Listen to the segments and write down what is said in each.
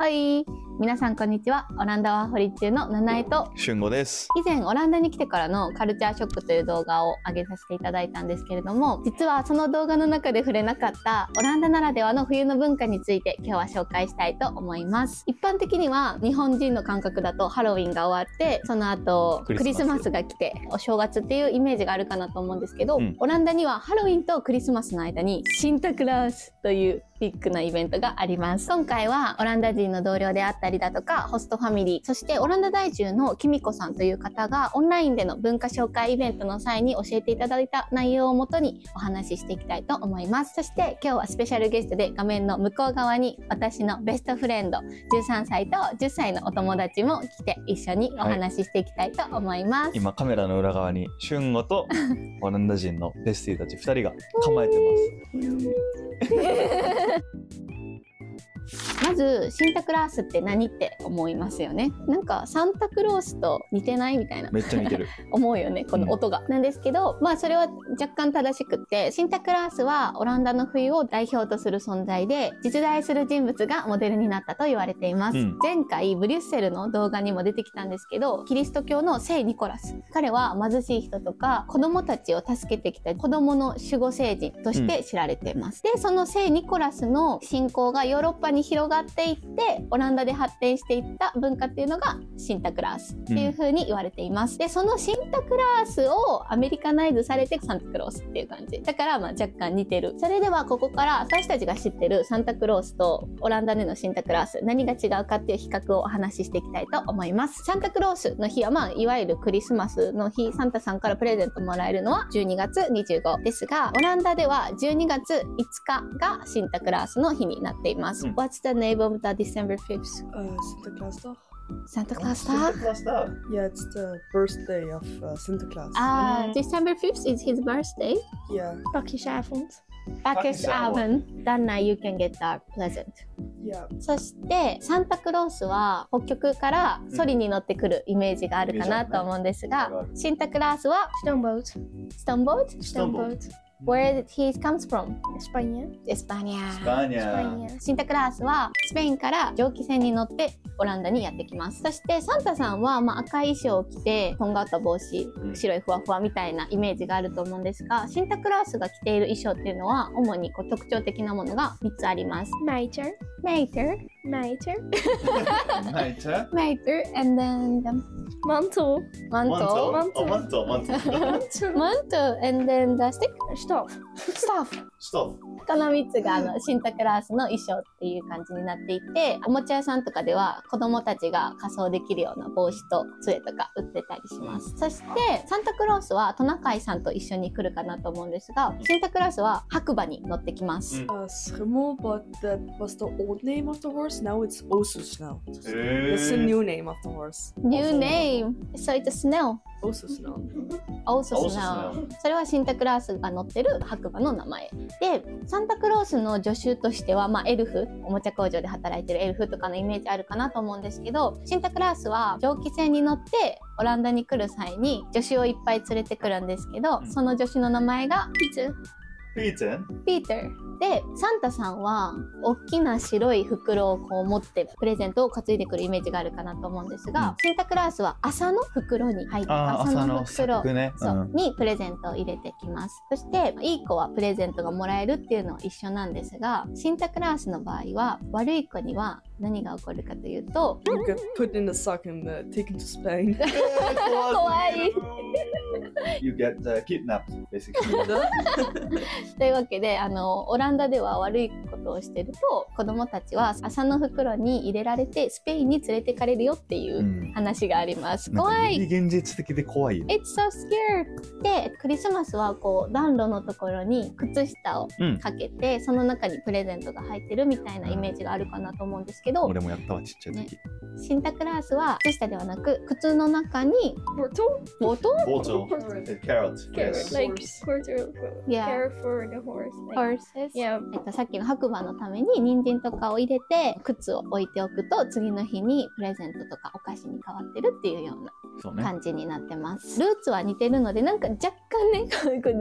はい、皆さんこんにちは。オランダワーホリ中の七重と俊吾です。以前オランダに来てからのカルチャーショックという動画を上げさせていただいたんですけれども、実はその動画の中で触れなかったオランダならではの冬の文化について今日は紹介したいと思います。一般的には日本人の感覚だとハロウィンが終わって、その後クリスマスが来てお正月っていうイメージがあるかなと思うんですけど、オランダにはハロウィンとクリスマスの間にシンタクラースというビッグなイベントがあります。今回はオランダ人の同僚であったりだとか、ホストファミリー、そしてオランダ在住のキミコさんという方がオンラインでの文化紹介イベントの際に教えていただいた内容をもとにお話ししていきたいと思います。そして今日はスペシャルゲストで画面の向こう側に私のベストフレンド、13歳と10歳のお友達も来て一緒にお話ししていきたいと思います。今カメラの裏側に俊吾とオランダ人のベスティたち2人が構えてます。まずシンタクラースって何って思いますよね。なんかサンタクロースと似てないみたいなめっちゃ似てる思うよね、この音が、なんですけど、まあそれは若干正しくって、シンタクラースはオランダの冬を代表とする存在で、実在する人物がモデルになったと言われています。前回ブリュッセルの動画にも出てきたんですけど、キリスト教の聖ニコラス、彼は貧しい人とか子供たちを助けてきた子供の守護聖人として知られています。で、その聖ニコラスの信仰がヨーロッパに広がっていってオランダで発展していった文化っていうのがシンタクラースっていう風に言われています。で、そのシンタクラースをアメリカナイズされてサンタクロースっていう感じだからまあ若干似てる。それではここから私たちが知ってるサンタクロースとオランダでのシンタクラース、何が違うかっていう比較をお話ししていきたいと思います。サンタクロースの日はまあいわゆるクリスマスの日、サンタさんからプレゼントもらえるのは12月25ですが、オランダでは12月5日がシンタクラースの日になっています。What's the name of the December 5th? Sinterklaas. Sinterklaas? Yeah, it's the birthday of Sinterklaas. December 5th is his birthday. Yeah. Pakisavond. Then you can get the present. Yeah. そしてサンタクロースは北極からソリに乗ってくるイメージがあるかなと思うんですが、シンタクラースは Stoneboat?Where he comes from? España. シンタクラースはスペインから蒸気船に乗ってオランダにやってきます。そしてサンタさんは赤い衣装を着てとんがった帽子、白いふわふわみたいなイメージがあると思うんですが、シンタクラースが着ている衣装っていうのは主に特徴的なものが3つあります。Meter and then the mantel and then the stof この3つがシンタクラースの衣装っていう感じになっていて、おもちゃ屋さんとかでは子供たちが仮装できるような帽子と杖とか売ってたりします。そしてサンタクロースはトナカイさんと一緒に来るかなと思うんですが、シンタクラースは白馬に乗ってきます。Schimmel, but that was the old name of the horse. Now it's Osus now. That's the new name of the horse. New name. So it's a snail. Osus now.それはシンタクラースが乗ってる白馬の名前で、サンタクロースの助手としてはエルフ、おもちゃ工場で働いてるエルフとかのイメージあるかなと思うんですけど、シンタクラースは蒸気船に乗ってオランダに来る際に助手をいっぱい連れてくるんですけど、その助手の名前がピーターで、サンタさんは大きな白い袋を持ってプレゼントを担いでくるイメージがあるかなと思うんですが、シンタクラースは麻の袋に入った麻の袋にプレゼントを入れてきます。そしていい子はプレゼントがもらえるっていうのは一緒なんですが、シンタクラースの場合は悪い子には何が起こるかというと You get put in the sack and taken to Spain. 怖いYou get kidnapped, basically. というわけでオランダでは悪いことをしてると子供たちは麻の袋に入れられてスペインに連れてかれるよっていう話があります。怖い。現実的で怖い。It's so scared. で、クリスマスは暖炉のところに靴下をかけて、その中にプレゼントが入ってるみたいなイメージがあるかなと思うんですけど、俺もやったわ、ちっちゃい時。シンタクラースは靴下ではなく靴の中にボトル Carrot. like quarter Yeah. care for the horse. horses. Yeah. さっきの白馬のために人参とかを入れて靴を置いておくと次の日にプレゼントとかお菓子に変わってるっていうような感じになってます。ルーツは似てるのでなんか若干ね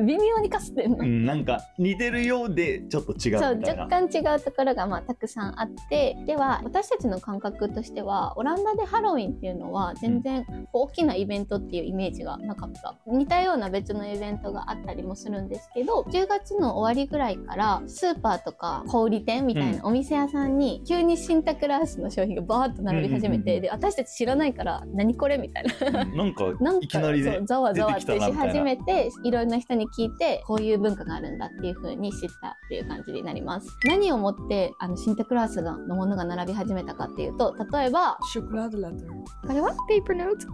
微妙にかすってるの、なんか似てるようでちょっと違うみたいな。そう、若干違うところがたくさんあって、ではだ私たちの感覚としてはオランダでハロウィンっていうのは全然大きなイベントっていうイメージがなかった。似たような別のイベントがあったりもするんですけど、10月の終わりぐらいからスーパーとか小売店みたいなお店屋さんに急にシンタクラースの商品がバーッと並び始めて、で私たち知らないから何これみたいななんかいきなりねざわざわってし始めてて、いろんな人に聞いてこういう文化があるんだっていう風に知ったっていう感じになります。何をもってシンタクラースのものが並び始めたかっていうと、例えばChocoladeletter. これは Paper note.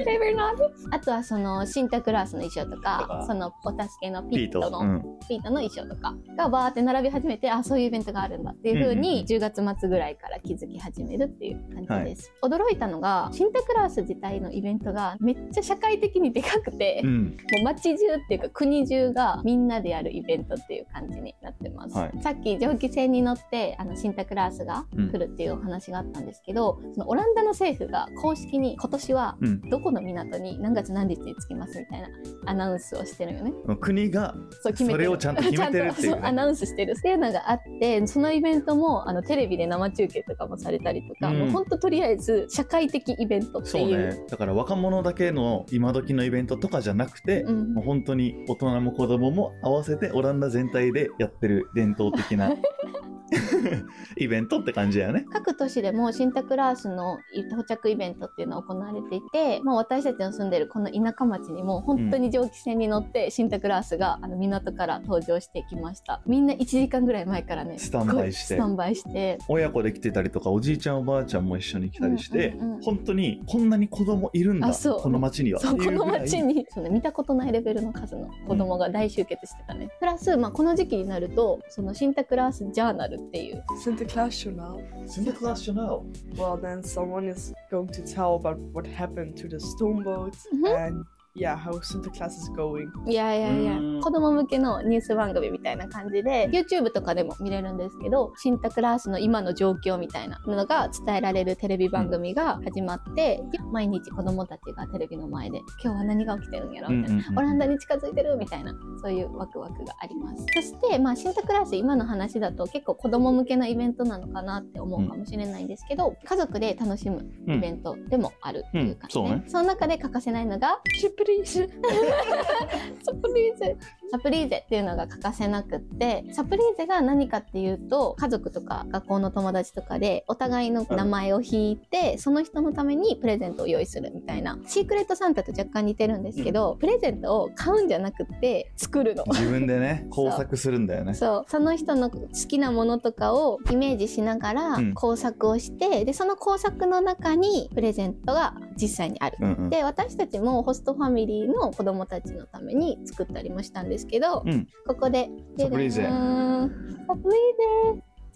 Paper note。あとはそのシンタクラースの衣装とか、そのお助けのピートの衣装とかがバーって並び始めて、あ、そういうイベントがあるんだっていう風に10月末ぐらいから気づき始めるっていう感じです。驚いたのがシンタクラース自体のイベントがめっちゃ社会的にでかくて、もう街中っていうか国中がみんなでやるイベントっていう感じになってます。さっき蒸気船に乗ってシンタクラースが来るっていうお話があったんですけど、そのオランダの政府が公式に今年はどこの港に何月何日に着きますみたいなアナウンスをしてるよね。国がそれをちゃんと決めてるっていう、ね、アナウンスしてるっていうのがあって、そのイベントもテレビで生中継とかもされたりとか、もうほんととりあえず社会的イベントっていう。そうね、だから若者だけの今時のイベントとかじゃなくて、もう本当に大人も子供も合わせてオランダ全体でやってる伝統的なイベントって感じやね。各都市でもシンタクラースの到着イベントっていうのは行われていて、私たちの住んでるこの田舎町にも本当に蒸気船に乗ってシンタクラースが港から登場してきました。みんな1時間ぐらい前からねスタンバイして親子で来てたりとか、おじいちゃんおばあちゃんも一緒に来たりして、本当にこんなに子供いるんだこの町には。そうこの町に見たことないレベルの数の子供が大集結してたね。プラス、この時期になるとそのシンタクラースジャーナルっていうSinterklaas journal. Sinterklaas journal. Well, then someone is going to tell about what happened to the stoomboat and yeah, how Sinterklaas is going. いや子供向けのニュース番組みたいな感じで YouTube とかでも見れるんですけど、シンタクラースの今の状況みたいなのが伝えられるテレビ番組が始まって、毎日子供たちがテレビの前で今日は何が起きてるんやろみたいな、オランダに近づいてるみたいな、そういうワクワクがあります。そして、シンタクラース今の話だと結構子供向けのイベントなのかなって思うかもしれないんですけど、家族で楽しむイベントでもあるっていう感じね。その中で欠かせないのがサプリーゼっていうのが欠かせなくって、サプリーゼが何かっていうと、家族とか学校の友達とかでお互いの名前を引いて、その人のためにプレゼントを用意するみたいな、シークレットサンタと若干似てるんですけど、プレゼントを買うんじゃなくって作るの。自分でね工作するんだよね。その人の好きなものとかをイメージしながら工作をして、でその工作の中にプレゼントが実際にある。で私たちもホストファミリーの子供たちのために作ったりもしたんですけど、ここでサプリーゼち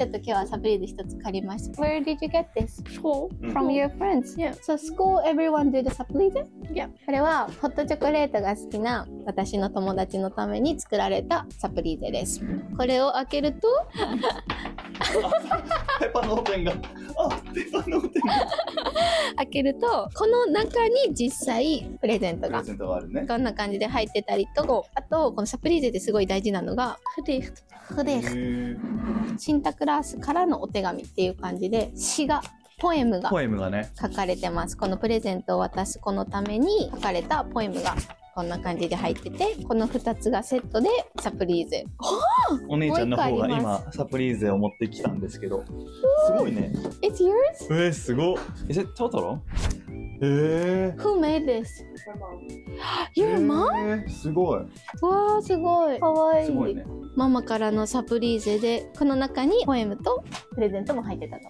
ょっと今日はサプリーゼ一つ借りました。Where did you get this? School. From your friends? Yeah. So school, everyone do the サプリーゼ? Yeah. これはホットチョコレートが好きな私の友達のために作られたサプリーゼです。これを開けるとペッパーのペンが開けるとこの中に実際プレゼントがあるね。こんな感じで入ってたりと、あとこのサプリーゼですごい大事なのがシンタクラースからのお手紙っていう感じで詩がポエムが書かれてます。このプレゼントを渡す子のために書かれたポエムがこんな感じで入ってて、この2つがセットでサプリーゼ。お姉ちゃんの方が今サプリーゼを持ってきたんですけど、すごいね。It's yours? すごい。Is it Totoro? Who made this? Your mom? すごい。わーすごい。かわいい。すごいね。ママからのサプリーゼで、この中にポエムとプレゼントも入ってたと。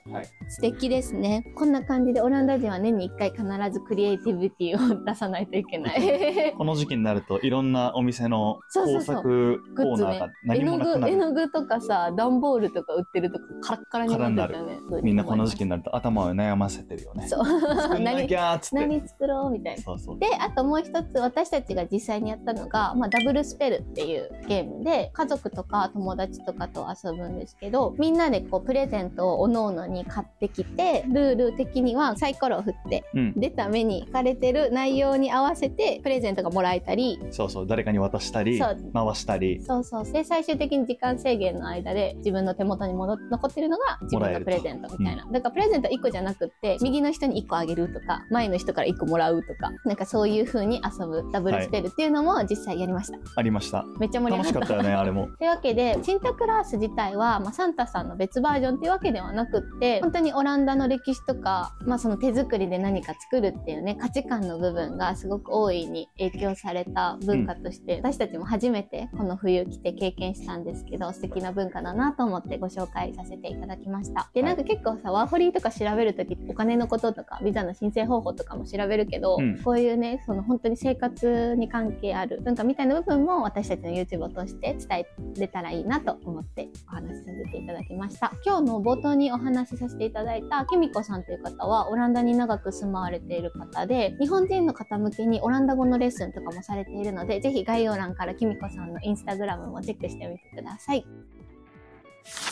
素敵ですね。こんな感じでオランダ人は年に1回必ずクリエイティビティを出さないといけない。この時期になるといろんなお店の工作コーナーが何もなくなる。絵の具とかさ、段ボールとか売ってるとこカラッカラになってたよね。みんなこの時期になると頭を悩ませてるよね。そう。作んなきゃーっつって。何作ろうみたいな。で、あともう一つ私たちが実際にやったのが、ダブルスペルっていうゲームで、家族ととか友達とかと遊ぶんですけど、みんなでこうプレゼントをおのおのに買ってきて、ルール的にはサイコロを振って、出た目に書かれてる内容に合わせてプレゼントがもらえたり、そうそう、誰かに渡したり回したり、そうそう、で最終的に時間制限の間で自分の手元に残ってるのが自分のプレゼントみたいな、だからプレゼント1個じゃなくって右の人に1個あげるとか前の人から1個もらうとか、なんかそういう風に遊ぶダブルスペルっていうのも実際やりました。ありました。めっちゃ盛り上がった。楽しかったよね、あれも。というわけでシンタクラース自体は、サンタさんの別バージョンっていうわけではなくって、本当にオランダの歴史とか、その手作りで何か作るっていうね、価値観の部分がすごく大いに影響された文化として、私たちも初めてこの冬来て経験したんですけど、素敵な文化だなと思ってご紹介させていただきました。で、なんか結構さ、ワーホリとか調べるときお金のこととかビザの申請方法とかも調べるけど、こういうね、その本当に生活に関係ある文化みたいな部分も私たちの YouTube を通して伝えれたらいいなと思ってお話しさせていただきました。今日の冒頭にお話しさせていただいたキミコさんという方はオランダに長く住まわれている方で、日本人の方向けにオランダ語のレッスンとかもされているので、ぜひ概要欄からキミコさんのインスタグラムもチェックしてみてください。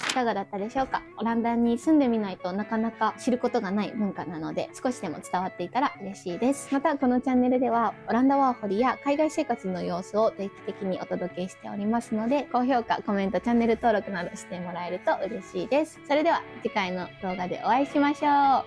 いかがだったでしょうか。オランダに住んでみないとなかなか知ることがない文化なので、少しでも伝わっていたら嬉しいです。またこのチャンネルではオランダワーホリや海外生活の様子を定期的にお届けしておりますので、高評価、コメント、チャンネル登録などしてもらえると嬉しいです。それでは次回の動画でお会いしましょう。